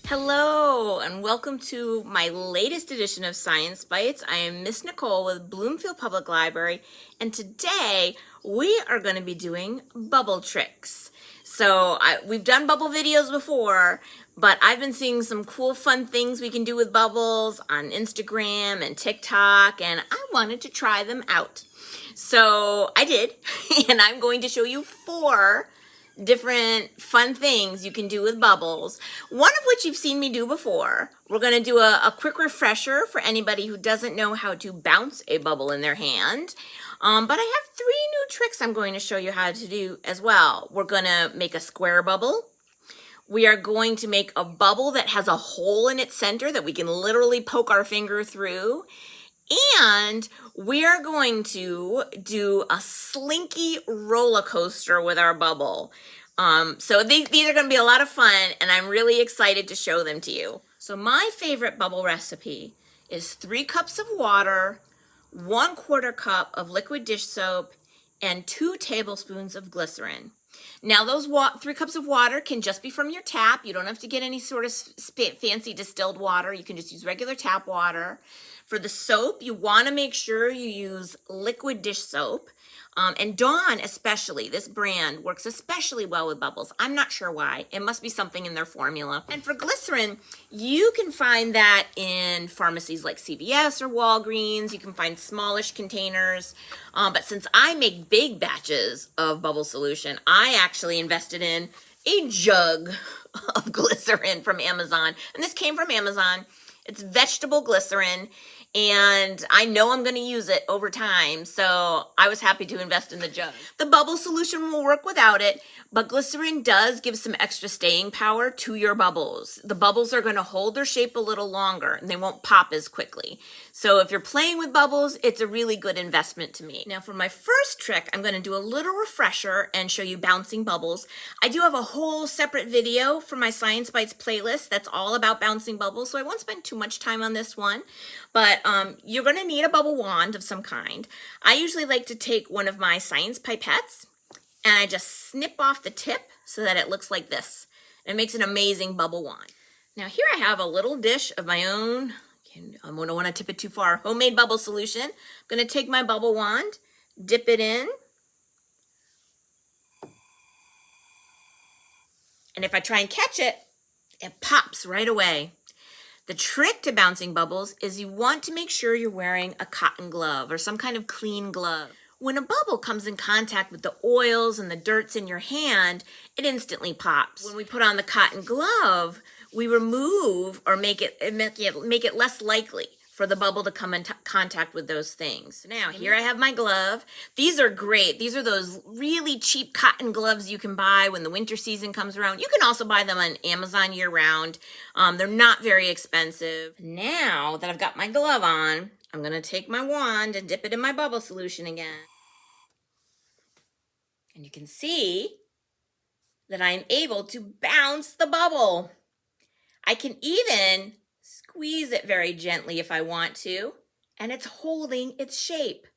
Hello, and welcome to my latest edition of Science Bytes. I am Miss Nicole with Bloomfield Public Library, and today we are going to be doing bubble tricks. So we've done bubble videos before, but I've been seeing some cool, fun things we can do with bubbles on Instagram and TikTok, and I wanted to try them out. So I did, and I'm going to show you 4 different fun things you can do with bubbles, one of which you've seen me do before. We're going to do a quick refresher for anybody who doesn't know how to bounce a bubble in their hand. But I have 3 new tricks I'm going to show you how to do as well. We're going to make a square bubble. We are going to make a bubble that has a hole in its center that we can literally poke our finger through. And we are going to do a slinky roller coaster with our bubble. So these are going to be a lot of fun, and I'm really excited to show them to you. So my favorite bubble recipe is 3 cups of water, 1/4 cup of liquid dish soap, and 2 tablespoons of glycerin. Now those 3 cups of water can just be from your tap. You don't have to get any sort of fancy distilled water. You can just use regular tap water. For the soap, you want to make sure you use liquid dish soap. And Dawn especially, this brand works especially well with bubbles. I'm not sure why. It must be something in their formula. And for glycerin, you can find that in pharmacies like CVS or Walgreens. You can find smallish containers. But since I make big batches of bubble solution, I actually invested in a jug of glycerin from Amazon. And this came from Amazon. It's vegetable glycerin, and I know I'm going to use it over time, so I was happy to invest in the jug. The bubble solution will work without it, but glycerin does give some extra staying power to your bubbles. The bubbles are going to hold their shape a little longer, and they won't pop as quickly. So if you're playing with bubbles, it's a really good investment to me. Now for my first trick, I'm going to do a little refresher and show you bouncing bubbles. I do have a whole separate video for my Science Bytes playlist that's all about bouncing bubbles, so I won't spend too much time on this one. But you're going to need a bubble wand of some kind. I usually like to take one of my science pipettes and I just snip off the tip so that it looks like this. It makes an amazing bubble wand. Now here I have a little dish of my own, I don't want to tip it too far, homemade bubble solution. I'm going to take my bubble wand, dip it in. And if I try and catch it, it pops right away. The trick to bouncing bubbles is you want to make sure you're wearing a cotton glove or some kind of clean glove. When a bubble comes in contact with the oils and the dirts in your hand, it instantly pops. When we put on the cotton glove, we remove or make it less likely for the bubble to come in contact with those things. Now, here I have my glove. These are great. These are those really cheap cotton gloves you can buy when the winter season comes around. You can also buy them on Amazon year-round. They're not very expensive. Now that I've got my glove on, I'm going to take my wand and dip it in my bubble solution again. And you can see that I'm able to bounce the bubble. I can even squeeze it very gently if I want to, and it's holding its shape.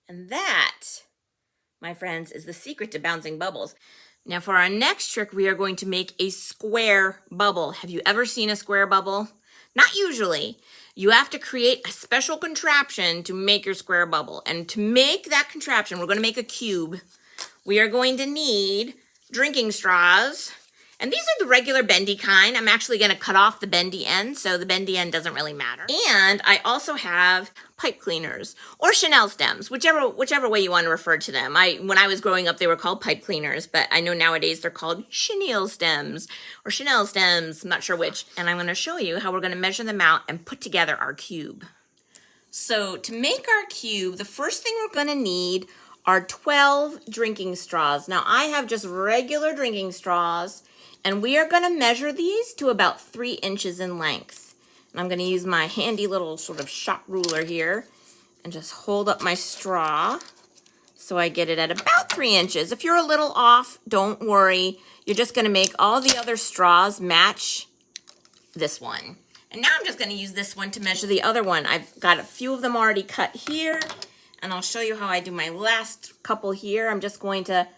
And that, my friends, is the secret to bouncing bubbles. Now for our next trick, we are going to make a square bubble. Have you ever seen a square bubble? Not usually. You have to create a special contraption to make your square bubble. And to make that contraption, we're going to make a cube. We are going to need drinking straws. And these are the regular bendy kind. I'm actually going to cut off the bendy end, so the bendy end doesn't really matter. And I also have pipe cleaners or Chanel stems, whichever way you want to refer to them. When I was growing up, they were called pipe cleaners, but I know nowadays they're called chenille stems or Chanel stems. I'm not sure which. And I'm going to show you how we're going to measure them out and put together our cube. So to make our cube, the first thing we're going to need are 12 drinking straws. Now I have just regular drinking straws. And we are going to measure these to about 3 inches in length. And I'm going to use my handy little sort of shop ruler here and just hold up my straw so I get it at about 3 inches. If you're a little off, don't worry. You're just going to make all the other straws match this one. And now I'm just going to use this one to measure the other one. I've got a few of them already cut here, and I'll show you how I do my last couple here. I'm just going to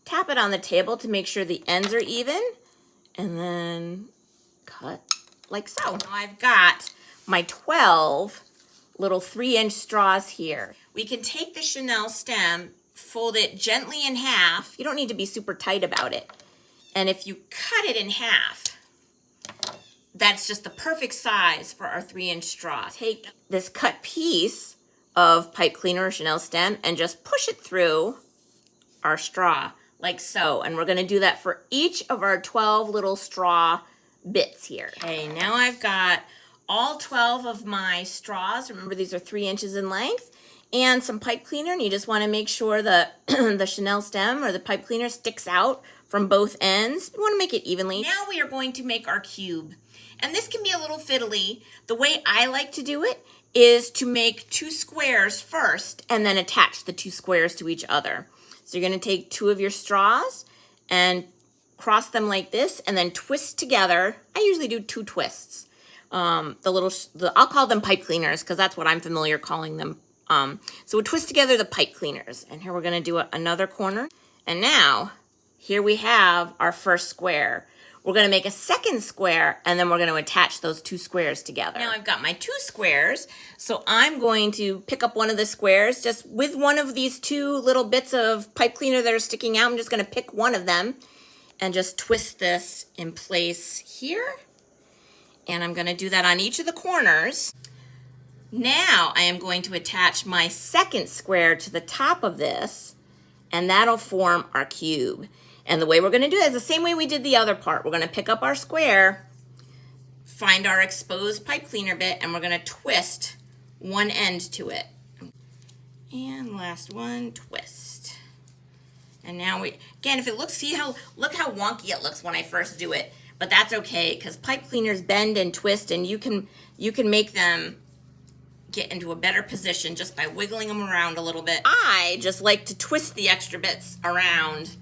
tap it on the table to make sure the ends are even. and then cut like so. Now I've got my 12 little 3-inch straws here. We can take the chenille stem, fold it gently in half. You don't need to be super tight about it. And if you cut it in half, that's just the perfect size for our 3-inch straw. Take this cut piece of pipe cleaner or chenille stem and just push it through our straw like so. And we're gonna do that for each of our 12 little straw bits here. Okay, now I've got all 12 of my straws. Remember, these are 3 inches in length, and some pipe cleaner, and you just wanna make sure the the chenille stem or the pipe cleaner sticks out from both ends. You wanna make it evenly. Now we are going to make our cube. And this can be a little fiddly. The way I like to do it is to make 2 squares first and then attach the 2 squares to each other. So you're gonna take 2 of your straws and cross them like this and then twist together. I usually do 2 twists. I'll call them pipe cleaners because that's what I'm familiar calling them. So we'll twist together the pipe cleaners. And here we're gonna do another corner. And now, here we have our first square. We're gonna make a second square and then we're gonna attach those 2 squares together. Now I've got my 2 squares, so I'm going to pick up one of the squares just with one of these 2 little bits of pipe cleaner that are sticking out. I'm just gonna pick one of them and just twist this in place here. And I'm gonna do that on each of the corners. Now I am going to attach my second square to the top of this, and that'll form our cube. And the way we're gonna do it is the same way we did the other part. We're gonna pick up our square, find our exposed pipe cleaner bit, and we're gonna twist one end to it. And last one, twist. And now again, if it looks, look how wonky it looks when I first do it, but that's okay, because pipe cleaners bend and twist, and you can make them get into a better position just by wiggling them around a little bit. I just like to twist the extra bits around.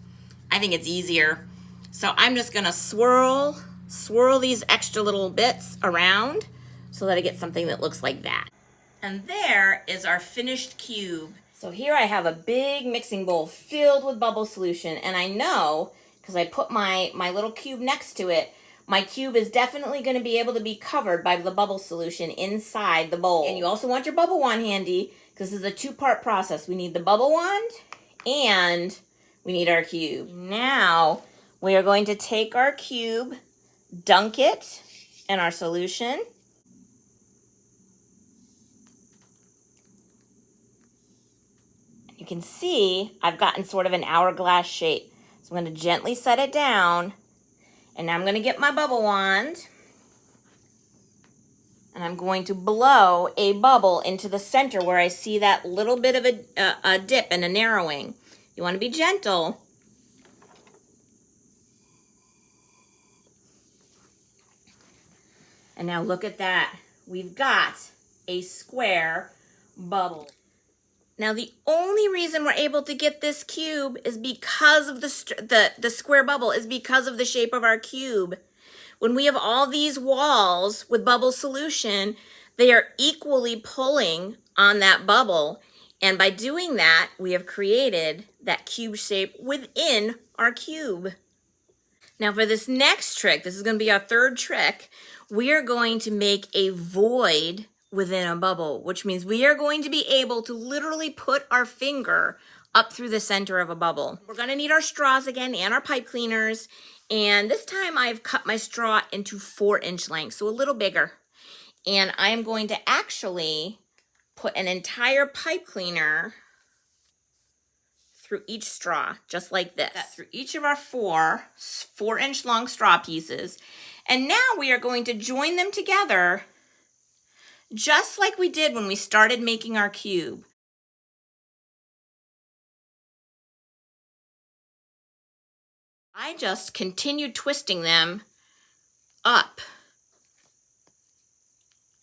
I think it's easier. So I'm just gonna swirl these extra little bits around so that I get something that looks like that. And there is our finished cube. So here I have a big mixing bowl filled with bubble solution, and I know, because I put my little cube next to it, my cube is definitely gonna be able to be covered by the bubble solution inside the bowl. And you also want your bubble wand handy, because this is a 2-part process. We need the bubble wand and we need our cube. Now we are going to take our cube, dunk it in our solution. You can see I've gotten sort of an hourglass shape. So I'm going to gently set it down, and now I'm going to get my bubble wand, and I'm going to blow a bubble into the center where I see that little bit of a dip and a narrowing. You want to be gentle. And now look at that. We've got a square bubble. Now the only reason we're able to get this cube is because of the square bubble, is because of the shape of our cube. When we have all these walls with bubble solution, they are equally pulling on that bubble. And by doing that, we have created that cube shape within our cube. Now for this next trick, this is going to be our 3rd trick, we are going to make a void within a bubble, which means we are going to be able to literally put our finger up through the center of a bubble. We're going to need our straws again and our pipe cleaners. And this time I've cut my straw into 4-inch lengths, so a little bigger. And I am going to actually put an entire pipe cleaner through each straw, just like this. That's through each of our 4-inch long straw pieces. And now we are going to join them together just like we did when we started making our cube. I just continued twisting them up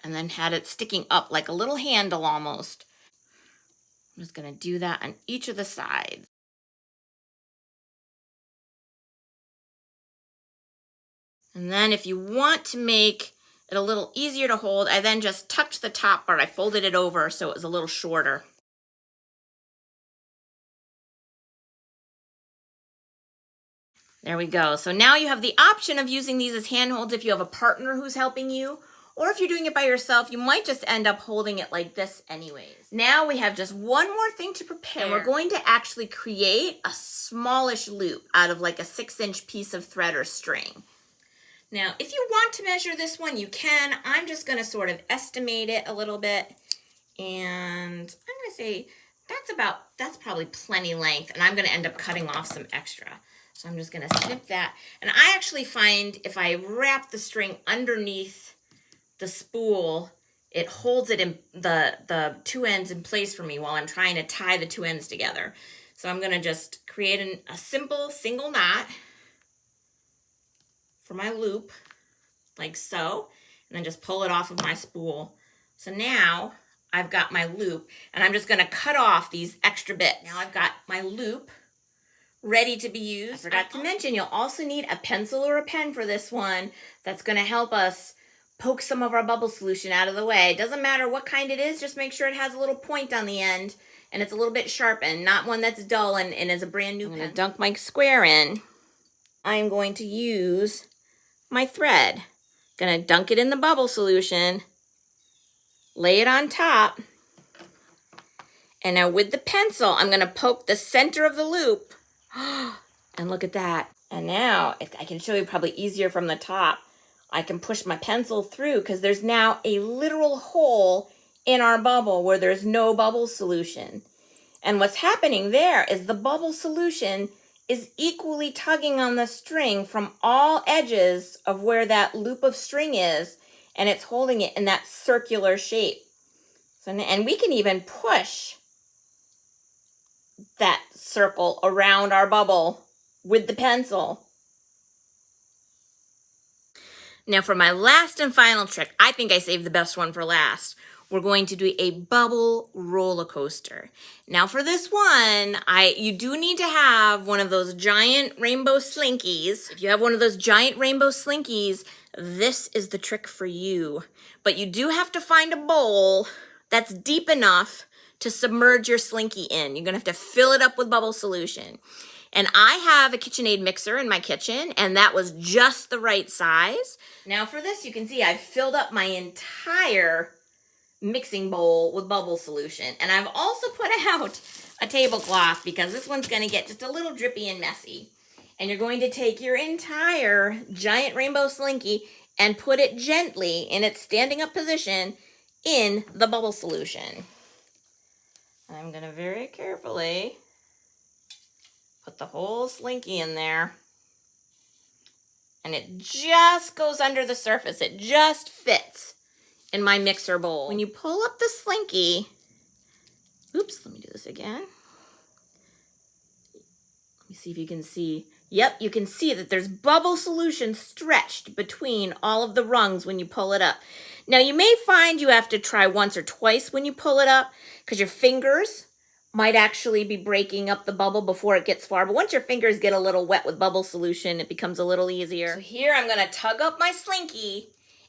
and then had it sticking up like a little handle almost. I'm just going to do that on each of the sides. And then if you want to make it a little easier to hold, I then just tucked the top part. I folded it over so it was a little shorter. There we go. So now you have the option of using these as handholds if you have a partner who's helping you, or if you're doing it by yourself, you might just end up holding it like this anyways. Now we have just one more thing to prepare. And we're going to actually create a smallish loop out of like a 6-inch piece of thread or string. Now, if you want to measure this one, you can. I'm just going to sort of estimate it a little bit. And I'm going to say that's probably plenty length. And I'm going to end up cutting off some extra. So I'm just going to snip that. And I actually find if I wrap the string underneath the spool, it holds it in the two ends in place for me while I'm trying to tie the two ends together. So I'm going to just create a simple single knot for my loop, like so, and then just pull it off of my spool. So now I've got my loop, and I'm just going to cut off these extra bits. Now I've got my loop ready to be used. I forgot to mention, you'll also need a pencil or a pen for this one. That's going to help us poke some of our bubble solution out of the way. It doesn't matter what kind it is, just make sure it has a little point on the end and it's a little bit sharpened, not one that's dull and is a brand new pen. I'm going to dunk my square in. I'm going to use my thread. Going to dunk it in the bubble solution, lay it on top, and now with the pencil, I'm going to poke the center of the loop. And look at that. And now, if I can show you probably easier from the top, I can push my pencil through because there's now a literal hole in our bubble where there's no bubble solution. And what's happening there is the bubble solution is equally tugging on the string from all edges of where that loop of string is, and it's holding it in that circular shape. So, and we can even push that circle around our bubble with the pencil. Now for my last and final trick, I think I saved the best one for last. We're going to do a bubble roller coaster. Now for this one, you do need to have one of those giant rainbow slinkies. If you have one of those giant rainbow slinkies, this is the trick for you. But you do have to find a bowl that's deep enough to submerge your slinky in. You're gonna have to fill it up with bubble solution. And I have a KitchenAid mixer in my kitchen, and that was just the right size. Now for this, you can see I've filled up my entire mixing bowl with bubble solution. And I've also put out a tablecloth because this one's gonna get just a little drippy and messy. And you're going to take your entire giant rainbow slinky and put it gently in its standing up position in the bubble solution. I'm gonna very carefully put the whole slinky in there. And it just goes under the surface. It just fits in my mixer bowl. When you pull up the slinky, oops, let me do this again. Let me see if you can see. Yep, you can see that there's bubble solution stretched between all of the rungs when you pull it up. Now you may find you have to try once or twice when you pull it up because your fingers might actually be breaking up the bubble before it gets far. But once your fingers get a little wet with bubble solution, it becomes a little easier. So here I'm going to tug up my slinky,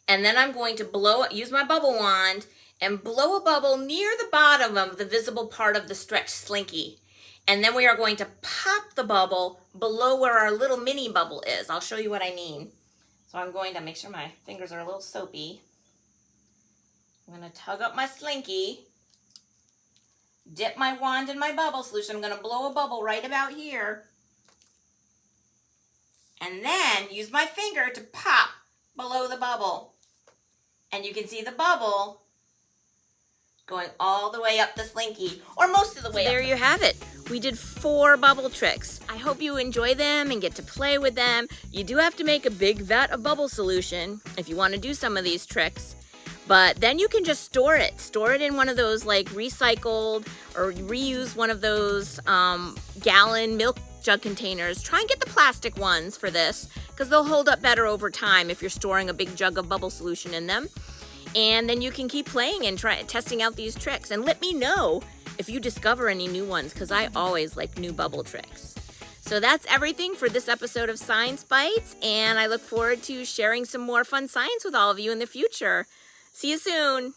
and then I'm going to use my bubble wand and blow a bubble near the bottom of the visible part of the stretched slinky. And then we are going to pop the bubble below where our little mini bubble is. I'll show you what I mean. So I'm going to make sure my fingers are a little soapy. I'm going to tug up my slinky, dip my wand in my bubble solution. I'm going to blow a bubble right about here. And then use my finger to pop below the bubble. And you can see the bubble going all the way up the slinky, or most of the way up. There you have it. We did 4 bubble tricks. I hope you enjoy them and get to play with them. You do have to make a big vat of bubble solution if you want to do some of these tricks. But then you can just store it. Store it in one of those like recycled or reuse one of those gallon milk jug containers. Try and get the plastic ones for this because they'll hold up better over time if you're storing a big jug of bubble solution in them. And then you can keep playing and testing out these tricks. And let me know if you discover any new ones because I always like new bubble tricks. So that's everything for this episode of Science Bytes. And I look forward to sharing some more fun science with all of you in the future. See you soon.